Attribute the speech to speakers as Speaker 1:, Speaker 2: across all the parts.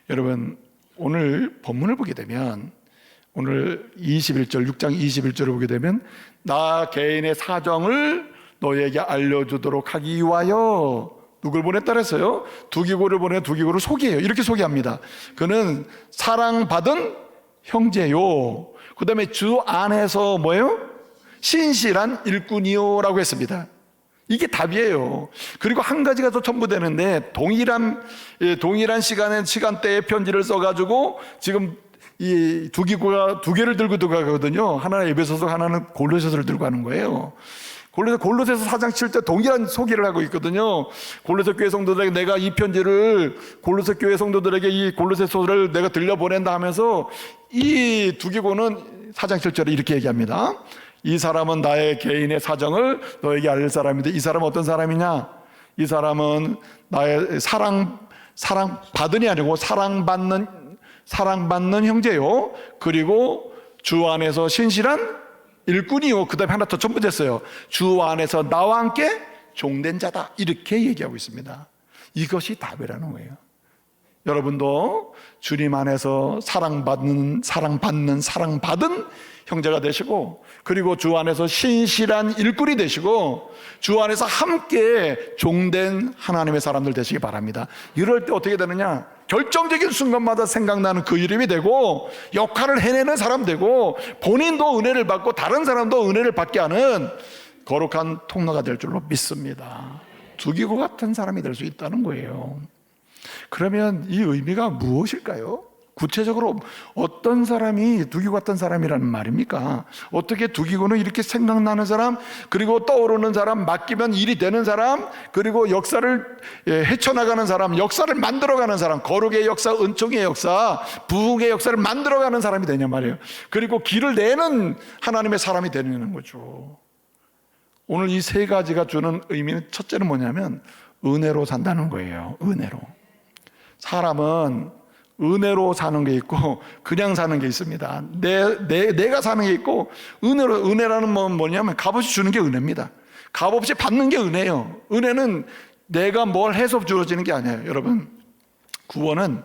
Speaker 1: 여러분, 오늘 본문을 보게 되면 오늘 21절, 6장 21절을 보게 되면 나 개인의 사정을 너에게 알려주도록 하기 위하여 누굴 보냈다 그랬어요? 두기고를 보내 두기고를 소개해요. 이렇게 소개합니다. 그는 사랑받은 형제요. 그 다음에 주 안에서 뭐예요? 신실한 일꾼이요 라고 했습니다. 이게 답이에요. 그리고 한 가지가 더 첨부되는데 동일한 시간대에 편지를 써가지고 지금 이 두기고가 두 개를 들고 들어가거든요. 하나는 에베소서, 하나는 골로새서를 들고 가는 거예요. 골로새서 4장 7절 동일한 소개를 하고 있거든요. 골로새 교회 성도들에게 내가 이 편지를 골로새 교회 성도들에게 이 골로새서를 내가 들려보낸다 하면서 이 두기고는 4장 7절에 이렇게 얘기합니다. 이 사람은 나의 개인의 사정을 너에게 알릴 사람인데, 이 사람은 어떤 사람이냐? 이 사람은 나의 사랑받은이 아니고 사랑받는 형제요. 그리고 주 안에서 신실한 일꾼이요. 그 다음에 하나 더 첨부됐어요. 주 안에서 나와 함께 종된 자다. 이렇게 얘기하고 있습니다. 이것이 답이라는 거예요. 여러분도 주님 안에서 사랑받은 형제가 되시고, 그리고 주 안에서 신실한 일꾼이 되시고, 주 안에서 함께 종된 하나님의 사람들 되시기 바랍니다. 이럴 때 어떻게 되느냐? 결정적인 순간마다 생각나는 그 이름이 되고, 역할을 해내는 사람 되고, 본인도 은혜를 받고 다른 사람도 은혜를 받게 하는 거룩한 통로가 될 줄로 믿습니다. 두기고 같은 사람이 될 수 있다는 거예요. 그러면 이 의미가 무엇일까요? 구체적으로 어떤 사람이 두기고 같은 사람이라는 말입니까? 어떻게 두기고는 이렇게 생각나는 사람, 그리고 떠오르는 사람, 맡기면 일이 되는 사람, 그리고 역사를 헤쳐나가는 사람, 역사를 만들어가는 사람, 거룩의 역사, 은총의 역사, 부흥의 역사를 만들어가는 사람이 되냐 말이에요. 그리고 길을 내는 하나님의 사람이 되는 거죠. 오늘 이 세 가지가 주는 의미는, 첫째는 뭐냐면 은혜로 산다는 거예요. 은혜로. 사람은 은혜로 사는 게 있고 그냥 사는 게 있습니다. 내가 사는 게 있고, 은혜라는 건 뭐냐면 값없이 주는 게 은혜입니다. 값없이 받는 게 은혜예요. 은혜는 내가 뭘 해서 주어지는 게 아니에요. 여러분, 구원은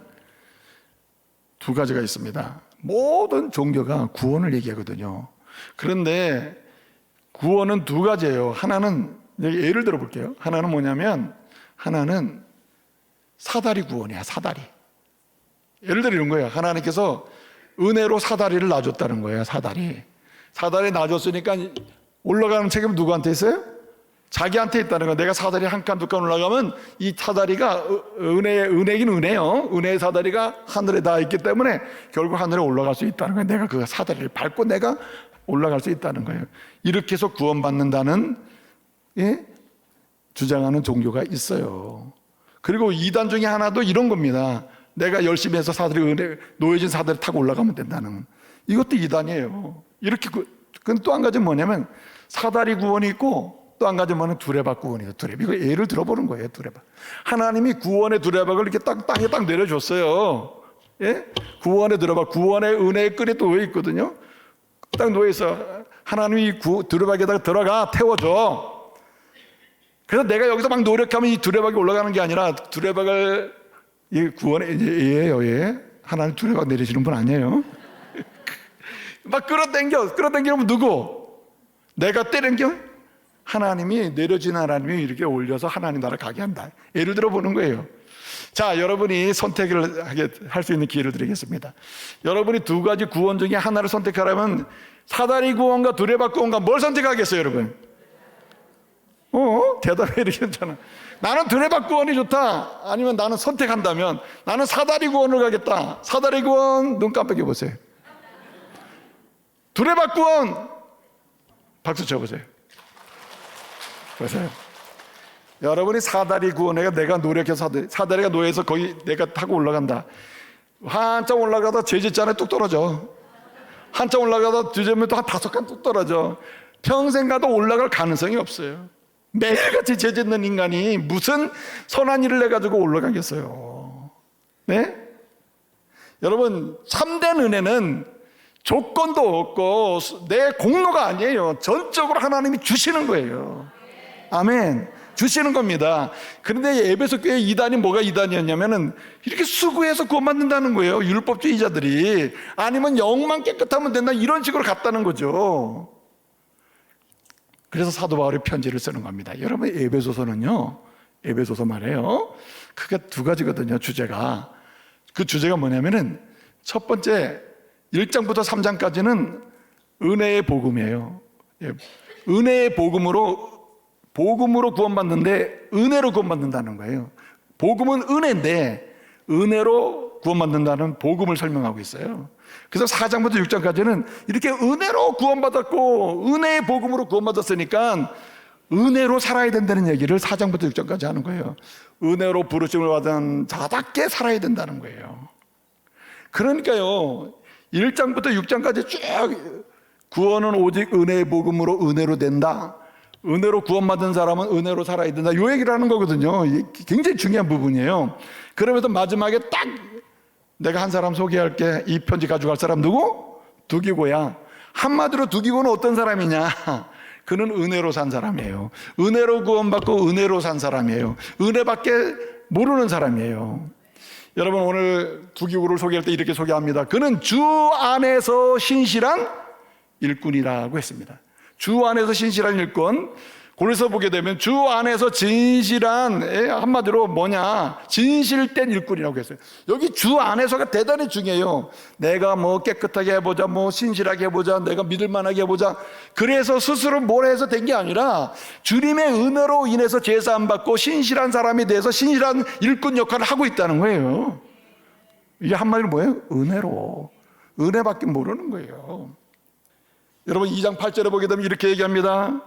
Speaker 1: 두 가지가 있습니다. 모든 종교가 구원을 얘기하거든요. 그런데 구원은 두 가지예요. 하나는, 예를 들어 볼게요. 하나는 뭐냐면, 하나는 사다리 구원이야. 사다리. 예를 들어 이런 거예요. 하나님께서 은혜로 사다리를 놔줬다는 거예요. 사다리 놔줬으니까 올라가는 책임은 누구한테 있어요? 자기한테 있다는 거예요. 내가 사다리 한 칸, 두 칸 올라가면 이 사다리가 은혜긴 은혜요. 은혜의 사다리가 하늘에 닿아 있기 때문에 결국 하늘에 올라갈 수 있다는 거예요. 내가 그 사다리를 밟고 내가 올라갈 수 있다는 거예요. 이렇게 해서 구원받는다는 주장하는 종교가 있어요. 그리고 이단 중에 하나도 이런 겁니다. 내가 열심히 해서 놓여진 사다리 타고 올라가면 된다는, 이것도 이단이에요. 이렇게. 그건 또 한 가지는 뭐냐면 사다리 구원이 있고, 또 한 가지는 뭐냐면 두레박 구원이에요. 두레박. 이거 예를 들어보는 거예요. 두레박. 하나님이 구원의 두레박을 이렇게 땅에 딱 내려줬어요. 예? 구원의 두레박, 구원의 은혜의 끈이 또 왜 있거든요. 딱 놓여있어. 하나님이 두레박에다가 들어가 태워줘. 그래서 내가 여기서 막 노력하면 이 두레박이 올라가는 게 아니라, 두레박을, 이 구원의 예예요. 하나님 두레박 내리시는 분 아니에요. 막 끌어당기면 누구? 내가 때려겨? 하나님이, 내려진 하나님이 이렇게 올려서 하나님 나라 가게 한다. 예를 들어 보는 거예요. 자, 여러분이 선택을 할 수 있는 기회를 드리겠습니다. 여러분이 두 가지 구원 중에 하나를 선택하라면 사다리 구원과 두레박 구원과 뭘 선택하겠어요, 여러분? 대답해 이러잖아. 나는 두레박 구원이 좋다. 아니면 나는 선택한다면 나는 사다리 구원을 가겠다. 사다리 구원 눈 깜빡여 보세요. 두레박 구원 박수 쳐보세요. 보세요. 여러분이 사다리 구원에 내가 노력해서 사다리가 놓여서 거기 내가 타고 올라간다. 한참 올라가다 죄짓잖아요. 뚝 떨어져. 한참 올라가다 뒤지면 또 한 5칸 뚝 떨어져. 평생 가도 올라갈 가능성이 없어요. 매일같이 죄짓는 인간이 무슨 선한 일을 해가지고 올라가겠어요. 네? 여러분, 참된 은혜는 조건도 없고 내 공로가 아니에요. 전적으로 하나님이 주시는 거예요. 아멘. 주시는 겁니다. 그런데 에베소 교회 이단이 뭐가 이단이었냐면은 이렇게 수고해서 구원받는다는 거예요. 율법주의자들이. 아니면 영만 깨끗하면 된다 이런 식으로 갔다는 거죠. 그래서 사도 바울이 편지를 쓰는 겁니다. 여러분, 에베소서는요, 에베소서 말이에요, 크게 두 가지거든요. 주제가. 그 주제가 뭐냐면은 첫 번째 1장부터 3장까지는 은혜의 복음이에요. 은혜의 복음으로 구원받는데 은혜로 구원받는다는 거예요. 복음은 은혜인데 은혜로 구원받는다는 복음을 설명하고 있어요. 그래서 4장부터 6장까지는 이렇게 은혜로 구원받았고 은혜의 복음으로 구원받았으니까 은혜로 살아야 된다는 얘기를 4장부터 6장까지 하는 거예요. 은혜로 부르심을 받은 자답게 살아야 된다는 거예요. 그러니까요, 1장부터 6장까지 쭉 구원은 오직 은혜의 복음으로 은혜로 된다, 은혜로 구원받은 사람은 은혜로 살아야 된다, 이 얘기를 하는 거거든요. 이게 굉장히 중요한 부분이에요. 그러면서 마지막에 딱 내가 한 사람 소개할게. 이 편지 가져갈 사람 누구? 두기고야. 한마디로 두기고는 어떤 사람이냐? 그는 은혜로 산 사람이에요. 은혜로 구원받고 은혜로 산 사람이에요. 은혜밖에 모르는 사람이에요. 여러분, 오늘 두기고를 소개할 때 이렇게 소개합니다. 그는 주 안에서 신실한 일꾼이라고 했습니다. 주 안에서 신실한 일꾼. 고려서 보게 되면 주 안에서 진실한, 한마디로 뭐냐, 진실된 일꾼이라고 했어요. 여기 주 안에서가 대단히 중요해요. 내가 뭐 깨끗하게 해보자, 뭐 신실하게 해보자, 내가 믿을만하게 해보자, 그래서 스스로 뭘 해서 된 게 아니라 주님의 은혜로 인해서 제사 안 받고 신실한 사람이 돼서 신실한 일꾼 역할을 하고 있다는 거예요. 이게 한마디로 뭐예요? 은혜로. 은혜밖에 모르는 거예요. 여러분, 2장 8절에 보게 되면 이렇게 얘기합니다.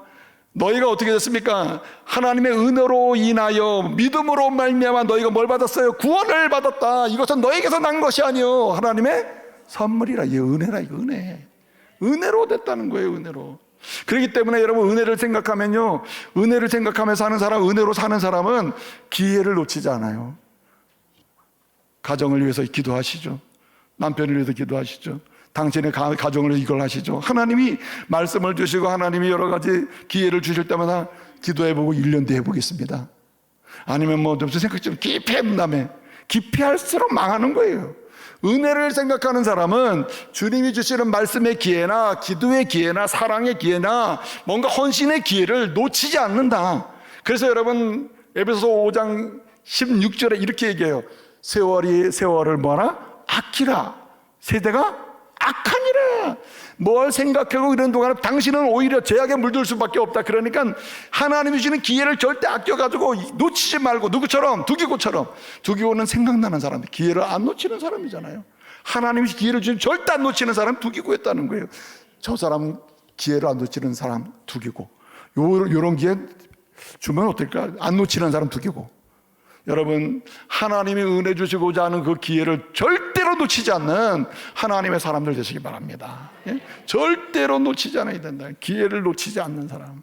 Speaker 1: 너희가 어떻게 됐습니까? 하나님의 은혜로 인하여 믿음으로 말미암아 너희가 뭘 받았어요? 구원을 받았다. 이것은 너희에게서 난 것이 아니요 하나님의 선물이라. 이게 은혜라. 이거 은혜로 됐다는 거예요. 은혜로. 그렇기 때문에 여러분, 은혜를 생각하면요, 은혜를 생각하면서 사는 사람, 은혜로 사는 사람은 기회를 놓치지 않아요. 가정을 위해서 기도하시죠. 남편을 위해서 기도하시죠. 당신의 가정을 위해서 이걸 하시죠. 하나님이 말씀을 주시고 하나님이 여러 가지 기회를 주실 때마다 기도해보고 1년 뒤에 해보겠습니다. 아니면 뭐 좀 생각 좀 깊이 한 다음에, 깊이 할수록 망하는 거예요. 은혜를 생각하는 사람은 주님이 주시는 말씀의 기회나 기도의 기회나 사랑의 기회나 뭔가 헌신의 기회를 놓치지 않는다. 그래서 여러분, 에베소서 5장 16절에 이렇게 얘기해요. 세월을 뭐하라? 아끼라. 세대가 악하니라. 뭘 생각하고 이런 동안에 당신은 오히려 죄악에 물들 수밖에 없다. 그러니까 하나님이 주시는 기회를 절대 아껴가지고 놓치지 말고, 누구처럼? 두기고처럼. 두기고는 생각나는 사람, 기회를 안 놓치는 사람이잖아요. 하나님이 기회를 주시면 절대 안 놓치는 사람 두기고였다는 거예요. 저 사람은 기회를 안 놓치는 사람 두기고, 요런 기회 주면 어떨까? 안 놓치는 사람 두기고. 여러분, 하나님이 은혜 주시고자 하는 그 기회를 절대로 놓치지 않는 하나님의 사람들 되시기 바랍니다. 예? 절대로 놓치지 않아야 된다. 기회를 놓치지 않는 사람.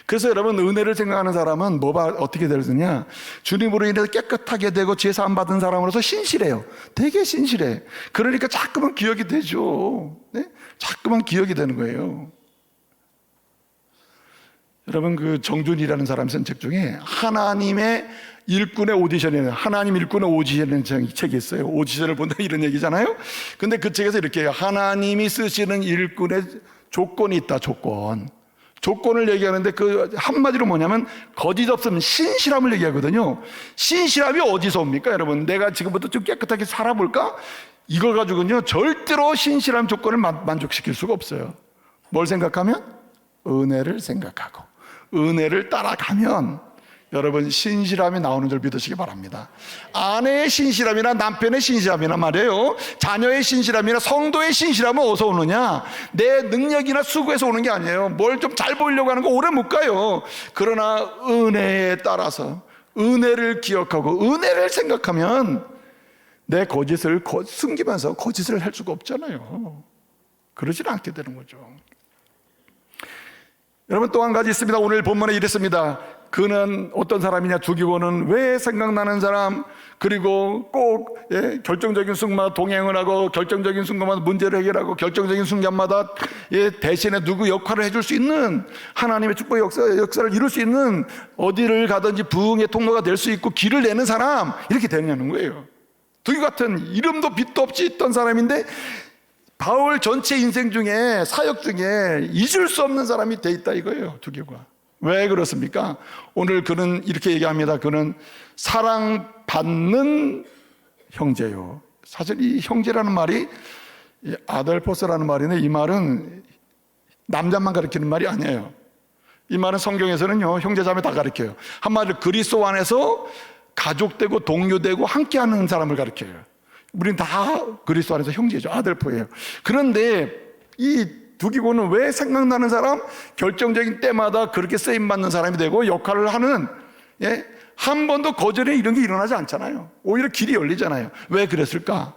Speaker 1: 그래서 여러분, 은혜를 생각하는 사람은 어떻게 되느냐? 주님으로 인해서 깨끗하게 되고 제사 안 받은 사람으로서 신실해요. 되게 신실해. 그러니까 자꾸만 기억이 되죠. 네? 자꾸만 기억이 되는 거예요. 여러분, 그 정준이라는 사람 쓴 책 중에 하나님의 일꾼의 오디션이에요. 하나님 일꾼의 오디션이라는 책이 있어요. 오디션을 본다 이런 얘기잖아요. 근데 그 책에서 이렇게 해요. 하나님이 쓰시는 일꾼의 조건이 있다. 조건을 얘기하는데 그 한마디로 뭐냐면 거짓 없음, 신실함을 얘기하거든요. 신실함이 어디서 옵니까? 여러분, 내가 지금부터 좀 깨끗하게 살아볼까? 이걸 가지고는요, 절대로 신실함 조건을 만족시킬 수가 없어요. 뭘 생각하면? 은혜를 생각하고 은혜를 따라가면 여러분, 신실함이 나오는 줄 믿으시기 바랍니다. 아내의 신실함이나 남편의 신실함이나 말이에요, 자녀의 신실함이나 성도의 신실함은 어디서 오느냐? 내 능력이나 수고에서 오는 게 아니에요. 뭘 좀 잘 보이려고 하는 거 오래 못 가요. 그러나 은혜에 따라서 은혜를 기억하고 은혜를 생각하면 내 거짓을 숨기면서 거짓을 할 수가 없잖아요. 그러지는 않게 되는 거죠. 여러분, 또 한 가지 있습니다. 오늘 본문에 이랬습니다. 그는 어떤 사람이냐? 두기고는 왜 생각나는 사람, 그리고 꼭 결정적인 순간마다 동행을 하고 결정적인 순간마다 문제를 해결하고 결정적인 순간마다 대신에 누구 역할을 해줄 수 있는 하나님의 축복 역사를 이룰 수 있는, 어디를 가든지 부흥의 통로가 될 수 있고 길을 내는 사람, 이렇게 되느냐는 거예요. 두기 같은 이름도 빛도 없이 있던 사람인데 바울 전체 인생 중에, 사역 중에 잊을 수 없는 사람이 돼 있다 이거예요, 두기가. 왜 그렇습니까? 오늘 그는 이렇게 얘기합니다. 그는 사랑받는 형제요. 사실 이 형제라는 말이 아델포스라는 말인데, 이 말은 남자만 가리키는 말이 아니에요. 이 말은 성경에서는요, 형제자매 다 가리켜요. 한마디로 그리스도 안에서 가족되고 동료되고 함께하는 사람을 가리켜요. 우리는 다 그리스도 안에서 형제죠. 아델포예요. 그런데 이 두기고는 왜 생각나는 사람, 결정적인 때마다 그렇게 쓰임받는 사람이 되고 역할을 하는, 한 번도 거절에 이런 게 일어나지 않잖아요. 오히려 길이 열리잖아요. 왜 그랬을까?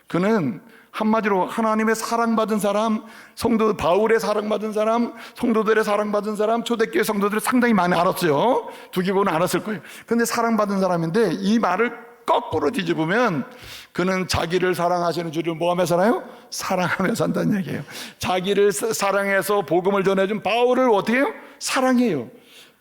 Speaker 1: 그는 한마디로 하나님의 사랑받은 사람, 성도 바울의 사랑받은 사람, 성도들의 사랑받은 사람, 초대교회 성도들이 상당히 많이 알았어요. 두기고는 알았을 거예요. 근데 사랑받은 사람인데 이 말을 거꾸로 뒤집으면 그는 자기를 사랑하시는 주를 뭐하며 살아요? 사랑하며 산다는 얘기예요. 자기를 사랑해서 복음을 전해준 바울을 어떻게 해요? 사랑해요.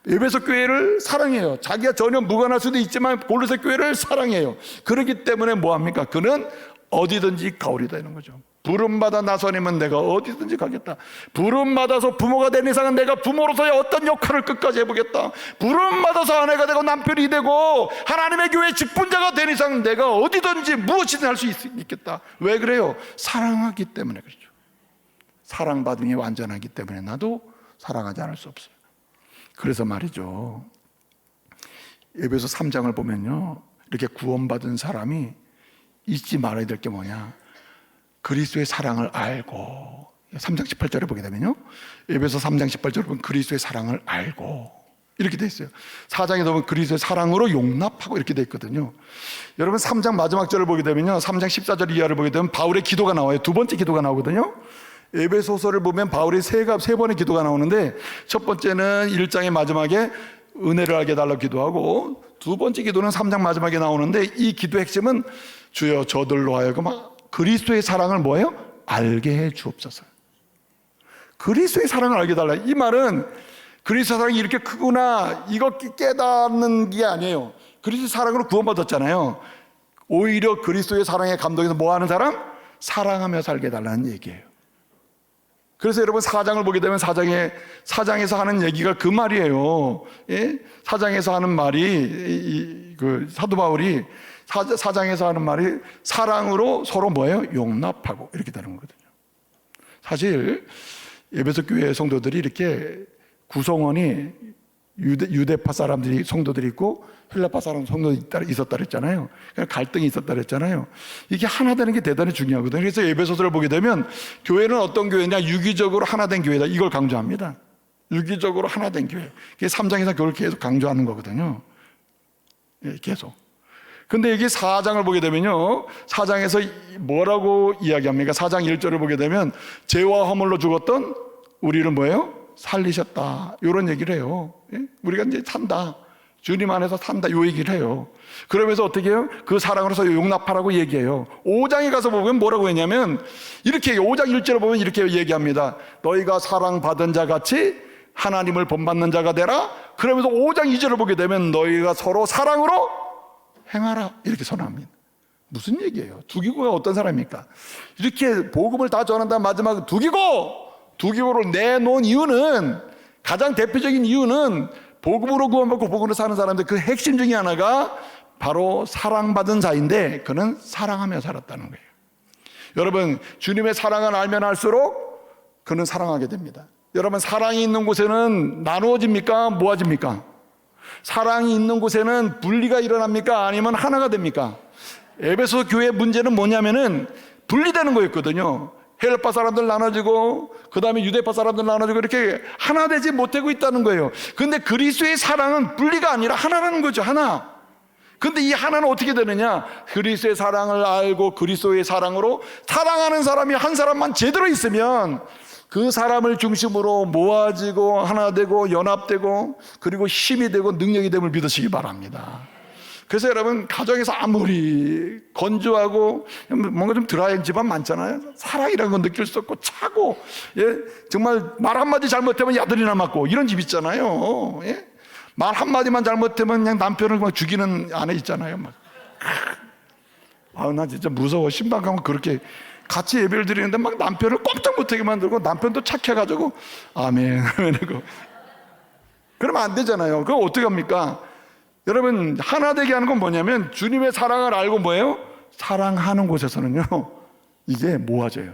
Speaker 1: 에베소 교회를 사랑해요. 자기가 전혀 무관할 수도 있지만 골로새 교회를 사랑해요. 그렇기 때문에 뭐합니까? 그는 어디든지 가오리다 이런 거죠. 부름받아 나선이면 내가 어디든지 가겠다. 부름받아서 부모가 된 이상은 내가 부모로서의 어떤 역할을 끝까지 해보겠다. 부름받아서 아내가 되고 남편이 되고 하나님의 교회 직분자가 된 이상은 내가 어디든지 무엇이든 할 수 있겠다. 왜 그래요? 사랑하기 때문에 그렇죠. 사랑받은 게 완전하기 때문에 나도 사랑하지 않을 수 없어요. 그래서 말이죠, 에베소 3장을 보면요, 이렇게 구원받은 사람이 잊지 말아야 될 게 뭐냐? 그리스도의 사랑을 알고, 3장 18절에 보게 되면요, 에베소 3장 18절에 보면 그리스도의 사랑을 알고 이렇게 돼 있어요. 4장에 보면 그리스도의 사랑으로 용납하고 이렇게 돼 있거든요. 여러분 3장 마지막 절을 보게 되면요, 3장 14절 이하를 보게 되면 바울의 기도가 나와요. 두 번째 기도가 나오거든요. 에베소서를 보면 바울이 세 번의 기도가 나오는데, 첫 번째는 1장의 마지막에 은혜를 알게 달라고 기도하고, 두 번째 기도는 3장 마지막에 나오는데, 이 기도의 핵심은 주여 저들로 하여금 그리스도의 사랑을 뭐예요? 알게 해 주옵소서. 그리스도의 사랑을 알게 달라. 이 말은 그리스도의 사랑이 이렇게 크구나 이거 깨닫는 게 아니에요. 그리스도의 사랑으로 구원받았잖아요. 오히려 그리스도의 사랑에 감동해서 뭐 하는 사람? 사랑하며 살게 해달라는 얘기예요. 그래서 여러분 4장을 보게 되면 4장에서 하는 얘기가 그 말이에요. 4장에서 하는 말이 그 사도 바울이 4장에서 하는 말이 사랑으로 서로 뭐예요? 용납하고 이렇게 되는 거거든요. 사실 에베소 교회 성도들이 이렇게 구성원이 유대파 사람들이 성도들이 있고 헬라파 사람 성도들이 있었다 그랬잖아요. 갈등이 있었다 그랬잖아요. 이게 하나 되는 게 대단히 중요하거든요. 그래서 에베소서를 보게 되면 교회는 어떤 교회냐? 유기적으로 하나 된 교회다. 이걸 강조합니다. 유기적으로 하나 된 교회. 그게 3장에서 그걸 계속 강조하는 거거든요. 계속. 근데 여기 4장을 보게 되면요, 4장에서 뭐라고 이야기합니까? 4장 1절을 보게 되면 죄와 허물로 죽었던 우리를 뭐예요? 살리셨다. 이런 얘기를 해요. 우리가 이제 산다. 주님 안에서 산다. 요 얘기를 해요. 그러면서 어떻게 해요? 그 사랑으로서 용납하라고 얘기해요. 5장에 가서 보면 뭐라고 했냐면 이렇게 5장 1절을 보면 이렇게 얘기합니다. 너희가 사랑받은 자 같이 하나님을 본받는 자가 되라. 그러면서 5장 2절을 보게 되면 너희가 서로 사랑으로 행하라. 이렇게 선언합니다. 무슨 얘기예요? 두기고가 어떤 사람입니까? 이렇게 복음을 다 전한다 마지막 두기고를 내놓은 이유는, 가장 대표적인 이유는 복음으로 구원받고 복음으로 사는 사람들 그 핵심 중에 하나가 바로 사랑받은 자인데 그는 사랑하며 살았다는 거예요. 여러분, 주님의 사랑을 알면 알수록 그는 사랑하게 됩니다. 여러분, 사랑이 있는 곳에는 나누어집니까? 모아집니까? 사랑이 있는 곳에는 분리가 일어납니까? 아니면 하나가 됩니까? 에베소 교회 문제는 뭐냐면은 분리되는 거였거든요. 헬라파 사람들 나눠지고 그 다음에 유대파 사람들 나눠지고 이렇게 하나 되지 못하고 있다는 거예요. 근데 그리스도의 사랑은 분리가 아니라 하나라는 거죠. 하나. 근데 이 하나는 어떻게 되느냐? 그리스도의 사랑을 알고 그리스도의 사랑으로 사랑하는 사람이 한 사람만 제대로 있으면 그 사람을 중심으로 모아지고 하나 되고 연합되고 그리고 힘이 되고 능력이 됨을 믿으시기 바랍니다. 그래서 여러분, 가정에서 아무리 건조하고 뭔가 좀 드라이한 집안 많잖아요. 사랑이라는 건 느낄 수 없고 차고, 예? 정말 말 한마디 잘못하면 야들이나 맞고 이런 집 있잖아요. 예? 말 한마디만 잘못하면 그냥 남편을 막 죽이는 아내 있잖아요. 막. 나 진짜 무서워. 신방 가면 그렇게 같이 예배를 드리는데 막 남편을 꼼짝 못하게 만들고, 남편도 착해가지고 아멘 이러고 그러면 안 되잖아요. 그거 어떻게 합니까? 여러분, 하나 되게 하는 건 뭐냐면, 주님의 사랑을 알고 뭐예요? 사랑하는 곳에서는요, 이게 모아져요.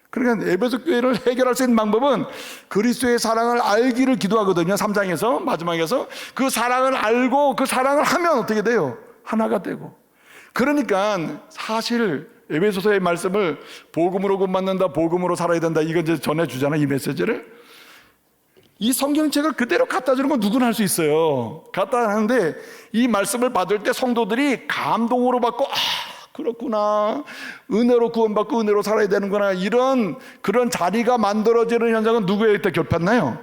Speaker 1: 그러니까 에베소 교회를 해결할 수 있는 방법은 그리스도의 사랑을 알기를 기도하거든요. 3장에서 마지막에서 그 사랑을 알고 그 사랑을 하면 어떻게 돼요? 하나가 되고. 그러니까 사실 에베소서의 말씀을 복음으로 구원받는다, 복음으로 살아야 된다, 이거 이제 전해주잖아요, 이 메시지를. 이 성경책을 그대로 갖다 주는 건 누구나 할 수 있어요. 갖다 하는데 이 말씀을 받을 때 성도들이 감동으로 받고, 그렇구나, 은혜로 구원받고 은혜로 살아야 되는구나, 이런 그런 자리가 만들어지는 현상은 누구에 따라 결핍나요?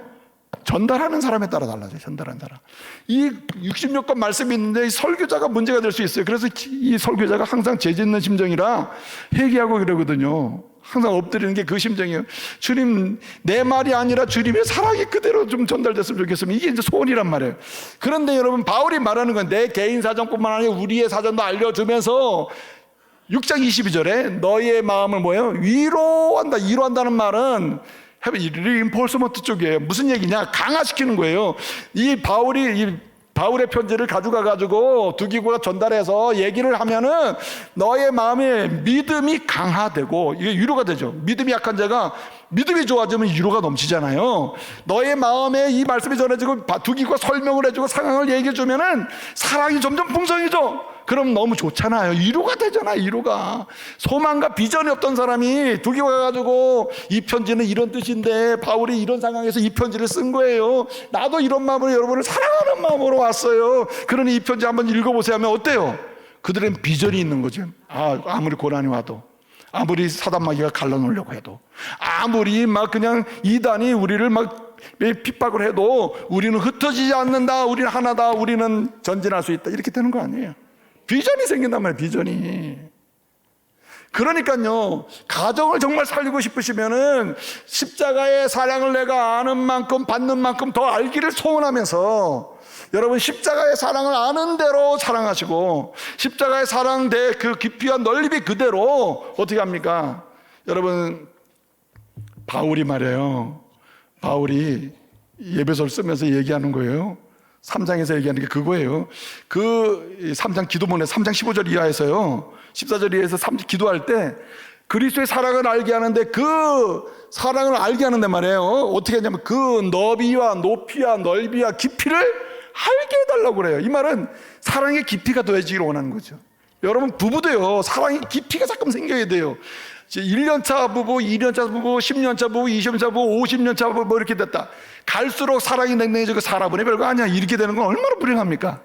Speaker 1: 전달하는 사람에 따라 달라져요. 전달하는 사람. 이 66권 말씀이 있는데 이 설교자가 문제가 될 수 있어요. 그래서 이 설교자가 항상 죄 짓는 심정이라 회개하고 이러거든요. 항상 엎드리는 게 그 심정이에요. 주님, 내 말이 아니라 주님의 사랑이 그대로 좀 전달됐으면 좋겠으면, 이게 이제 소원이란 말이에요. 그런데 여러분, 바울이 말하는 건 내 개인 사정뿐만 아니라 우리의 사정도 알려주면서 6장 22절에 너희의 마음을 뭐예요? 위로한다. 위로한다는 말은 리인포스먼트 쪽이에요. 무슨 얘기냐? 강화시키는 거예요. 이 바울의 편지를 가져가가지고 두기고가 전달해서 얘기를 하면은 너의 마음에 믿음이 강화되고, 이게 위로가 되죠. 믿음이 약한 자가 믿음이 좋아지면 위로가 넘치잖아요. 너의 마음에 이 말씀이 전해지고 두기고가 설명을 해주고 상황을 얘기해주면은 사랑이 점점 풍성해져. 그럼 너무 좋잖아요. 위로가 되잖아요. 위로가. 소망과 비전이 없던 사람이 두기고가 가지고 이 편지는 이런 뜻인데 바울이 이런 상황에서 이 편지를 쓴 거예요. 나도 이런 마음으로 여러분을 사랑하는 마음으로 왔어요. 그러니 이 편지 한번 읽어보세요 하면 어때요? 그들은 비전이 있는 거죠. 아무리 고난이 와도, 아무리 사단마귀가 갈라놓으려고 해도, 아무리 막 그냥 이단이 우리를 막 핍박을 해도 우리는 흩어지지 않는다, 우리는 하나다, 우리는 전진할 수 있다, 이렇게 되는 거 아니에요. 비전이 생긴단 말이에요. 비전이. 그러니까요, 가정을 정말 살리고 싶으시면은 십자가의 사랑을 내가 아는 만큼 받는 만큼 더 알기를 소원하면서, 여러분, 십자가의 사랑을 아는 대로 사랑하시고 십자가의 사랑 그 깊이와 넓이 그대로 어떻게 합니까? 여러분, 바울이 말이에요. 바울이 예배서를 쓰면서 얘기하는 거예요. 3장에서 얘기하는 게 그거예요. 그 3장 기도문에 3장 15절 이하에서요, 14절 이하에서 3장 기도할 때 그리스도의 사랑을 알게 하는데, 그 사랑을 알게 하는데 말이에요, 어떻게 하냐면 그 너비와 높이와 넓이와 깊이를 알게 해달라고 그래요. 이 말은 사랑의 깊이가 더해지기를 원하는 거죠. 여러분, 부부도요, 사랑의 깊이가 자꾸 생겨야 돼요. 1년차 부부, 2년차 부부, 10년차 부부, 20년차 부부, 50년차 부부 뭐 이렇게 됐다. 갈수록 사랑이 냉랭해지고 살아보니 별거 아니야, 이렇게 되는 건 얼마나 불행합니까?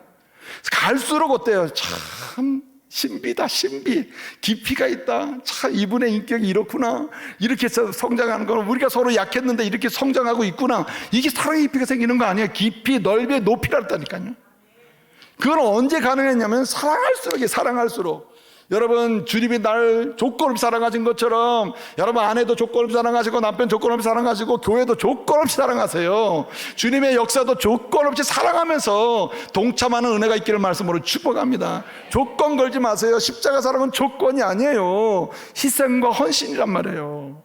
Speaker 1: 갈수록 어때요? 참 신비다, 신비. 깊이가 있다. 참 이분의 인격이 이렇구나. 이렇게 성장하는 건 우리가 서로 약했는데 이렇게 성장하고 있구나. 이게 사랑의 깊이가 생기는 거 아니에요? 깊이, 넓이, 높이라니까요. 그건 언제 가능했냐면 사랑할수록. 여러분, 주님이 날 조건 없이 사랑하신 것처럼 여러분 아내도 조건 없이 사랑하시고 남편 조건 없이 사랑하시고 교회도 조건 없이 사랑하세요. 주님의 역사도 조건 없이 사랑하면서 동참하는 은혜가 있기를 말씀으로 축복합니다. 조건 걸지 마세요. 십자가 사랑은 조건이 아니에요. 희생과 헌신이란 말이에요.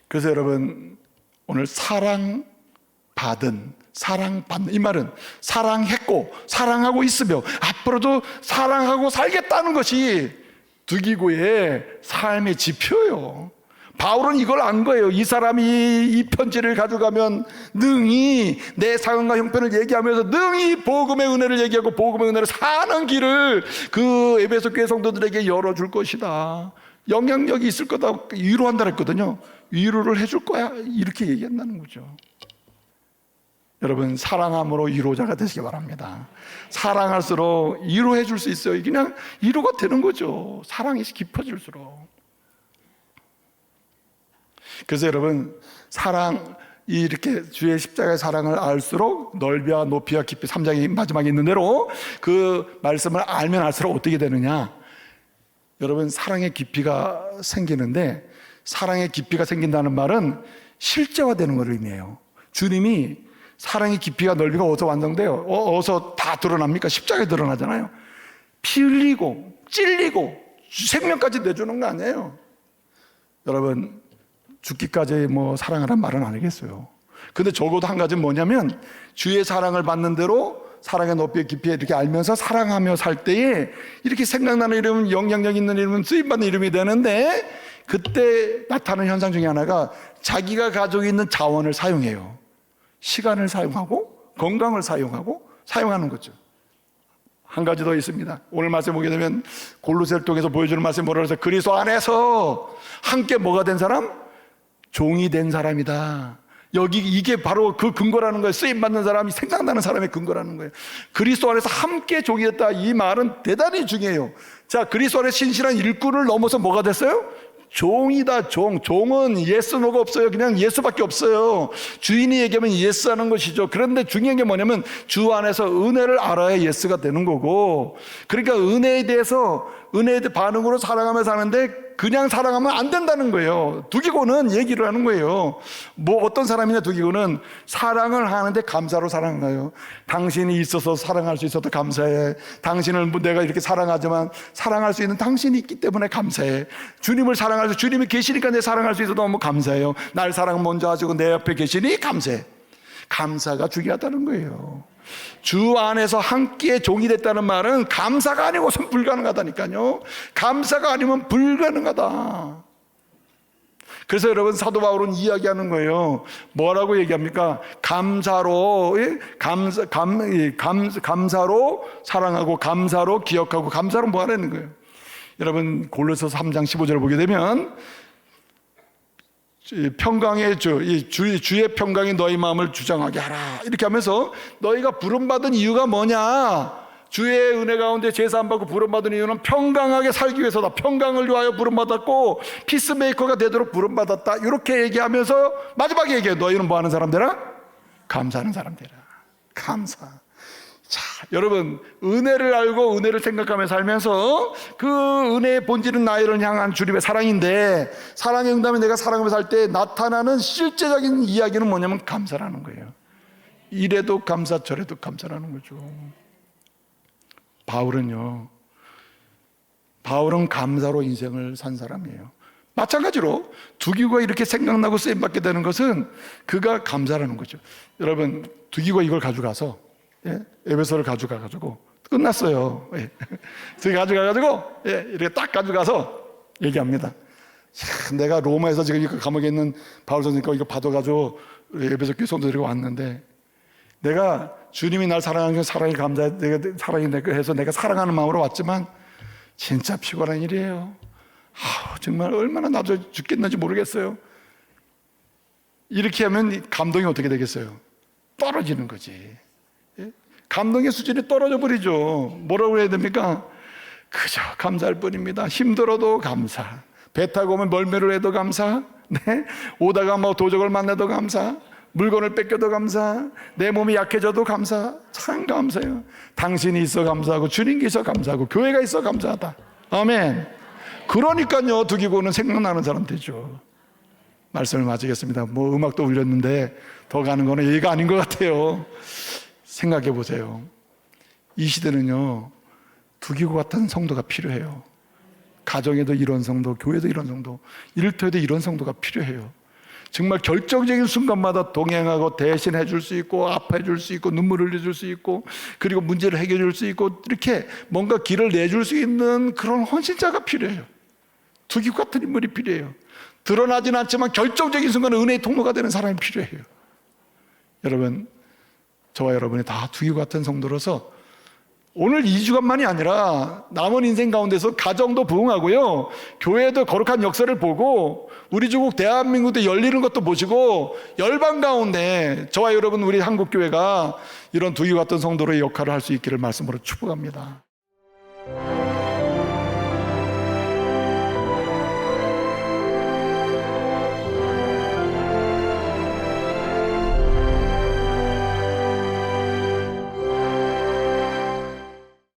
Speaker 1: 그래서 여러분, 오늘 사랑받는, 이 말은 사랑했고 사랑하고 있으며 앞으로도 사랑하고 살겠다는 것이 두기고의 삶의 지표예요. 바울은 이걸 안 거예요. 이 사람이 이 편지를 가져가면 능히 내 상황과 형편을 얘기하면서 능히 복음의 은혜를 얘기하고 복음의 은혜를 사는 길을 그 에베소 교회 성도들에게 열어줄 것이다. 영향력이 있을 거다. 위로한다 했거든요. 위로를 해줄 거야, 이렇게 얘기한다는 거죠. 여러분, 사랑함으로 위로자가 되시기 바랍니다. 사랑할수록 위로해 줄 수 있어요. 그냥 위로가 되는 거죠. 사랑이 깊어질수록. 그래서 여러분, 이렇게 주의 십자가의 사랑을 알수록 넓이와 높이와 깊이, 3장이 마지막에 있는 대로 그 말씀을 알면 알수록 어떻게 되느냐, 여러분, 사랑의 깊이가 생기는데, 사랑의 깊이가 생긴다는 말은 실제화되는 걸 의미해요. 주님이 사랑의 깊이가 넓이가 어디서 완성돼요? 어디서 다 드러납니까? 십자가에 드러나잖아요. 피 흘리고 찔리고 생명까지 내주는 거 아니에요. 여러분, 죽기까지 사랑하란 말은 안 하겠어요. 근데 적어도 한 가지는 뭐냐면, 주의 사랑을 받는 대로 사랑의 높이에 깊이에 이렇게 알면서 사랑하며 살 때에 이렇게 생각나는 이름은, 영향력 있는 이름은, 쓰임받는 이름이 되는데, 그때 나타나는 현상 중에 하나가 자기가 가지고 있는 자원을 사용해요. 시간을 사용하고 건강을 사용하는 거죠. 한 가지 더 있습니다. 오늘 말씀 보게 되면 골로새를 통해서 보여주는 말씀이 뭐라고 해서, 그리스도 안에서 함께 뭐가 된 사람? 종이 된 사람이다. 이게 바로 그 근거라는 거예요. 쓰임받는 사람이 생각나는 사람의 근거라는 거예요. 그리스도 안에서 함께 종이 됐다. 이 말은 대단히 중요해요. 자, 그리스도 안에 신실한 일꾼을 넘어서 뭐가 됐어요? 종이다. 종은 예스 노가 없어요. 그냥 예스밖에 없어요. 주인이 얘기하면 예스 하는 것이죠. 그런데 중요한 게 뭐냐면, 주 안에서 은혜를 알아야 예스가 되는 거고, 그러니까 은혜에 대해 반응으로 사랑하며 사는데, 그냥 사랑하면 안 된다는 거예요. 두기고는 얘기를 하는 거예요. 어떤 사람이냐, 두기고는 사랑을 하는데 감사로 사랑해요. 당신이 있어서 사랑할 수 있어서 감사해. 당신을 내가 이렇게 사랑하지만 사랑할 수 있는 당신이 있기 때문에 감사해. 주님을 사랑할 수, 주님이 계시니까 내 사랑할 수 있어서 너무 감사해요. 날 사랑 먼저 하시고 내 옆에 계시니 감사해. 감사가 중요하다는 거예요. 주 안에서 함께 종이 됐다는 말은 감사가 아니고선 불가능하다니까요. 감사가 아니면 불가능하다. 그래서 여러분, 사도 바울은 이야기하는 거예요. 뭐라고 얘기합니까? 감사로 사랑하고, 감사로 기억하고, 감사로 뭐 하라는 거예요. 여러분, 골로새서 3장 15절을 보게 되면, 평강의 주의 평강이 너희 마음을 주장하게 하라, 이렇게 하면서, 너희가 부름받은 이유가 뭐냐? 주의 은혜 가운데 제사 받고 부름받은 이유는 평강하게 살기 위해서다. 평강을 위하여 부름받았고 피스메이커가 되도록 부름받았다. 이렇게 얘기하면서 마지막에 얘기해요. 너희는 뭐 하는 사람 되라? 감사하는 사람 되라. 감사. 자, 여러분, 은혜를 알고 은혜를 생각하며 살면서, 그 은혜의 본질은 나를 향한 주님의 사랑인데, 사랑의 응답에 내가 사랑하며 살 때 나타나는 실제적인 이야기는 뭐냐면 감사라는 거예요. 이래도 감사, 저래도 감사라는 거죠. 바울은 감사로 인생을 산 사람이에요. 마찬가지로 두기고가 이렇게 생각나고 쓰임받게 되는 것은 그가 감사라는 거죠. 여러분, 두기고가 이걸 가져가서 에베소를 가져가가지고 끝났어요. 가져가가지고 이렇게 딱 가져가서 얘기합니다. 내가 로마에서 지금 이 감옥에 있는 바울 선생님과 이거 받아가지고 에베소 교회 성도들이 왔는데, 내가 주님이 날 사랑하는 사랑이 감사해, 내가 사랑이 해서 내가 사랑하는 마음으로 왔지만 진짜 피곤한 일이에요. 정말 얼마나 나도 죽겠는지 모르겠어요. 이렇게 하면 감동이 어떻게 되겠어요? 떨어지는 거지. 감동의 수준이 떨어져 버리죠. 뭐라고 해야 됩니까? 그저 감사할 뿐입니다. 힘들어도 감사, 배 타고 오면 멀미를 해도 감사, 오다가 도적을 만나도 감사, 물건을 뺏겨도 감사, 내 몸이 약해져도 감사. 참 감사해요. 당신이 있어 감사하고, 주님께 있어 감사하고, 교회가 있어 감사하다. 아멘. 그러니까요, 두기고는 생각나는 사람 되죠. 말씀을 마치겠습니다. 음악도 울렸는데 더 가는 거는 얘기가 아닌 것 같아요. 생각해 보세요. 이 시대는요, 두기고 같은 성도가 필요해요. 가정에도 이런 성도, 교회도 이런 성도, 일터에도 이런 성도가 필요해요. 정말 결정적인 순간마다 동행하고 대신해 줄 수 있고, 아파해 줄 수 있고, 눈물을 흘려줄 수 있고, 그리고 문제를 해결해 줄 수 있고, 이렇게 뭔가 길을 내줄 수 있는 그런 헌신자가 필요해요. 두기고 같은 인물이 필요해요. 드러나진 않지만 결정적인 순간에 은혜의 통로가 되는 사람이 필요해요. 여러분, 저와 여러분이 다 두기고 같은 성도로서 오늘 2주간만이 아니라 남은 인생 가운데서 가정도 부흥하고요, 교회도 거룩한 역사를 보고, 우리 조국 대한민국도 열리는 것도 보시고, 열방 가운데 저와 여러분, 우리 한국교회가 이런 두기고 같은 성도로의 역할을 할 수 있기를 말씀으로 축복합니다.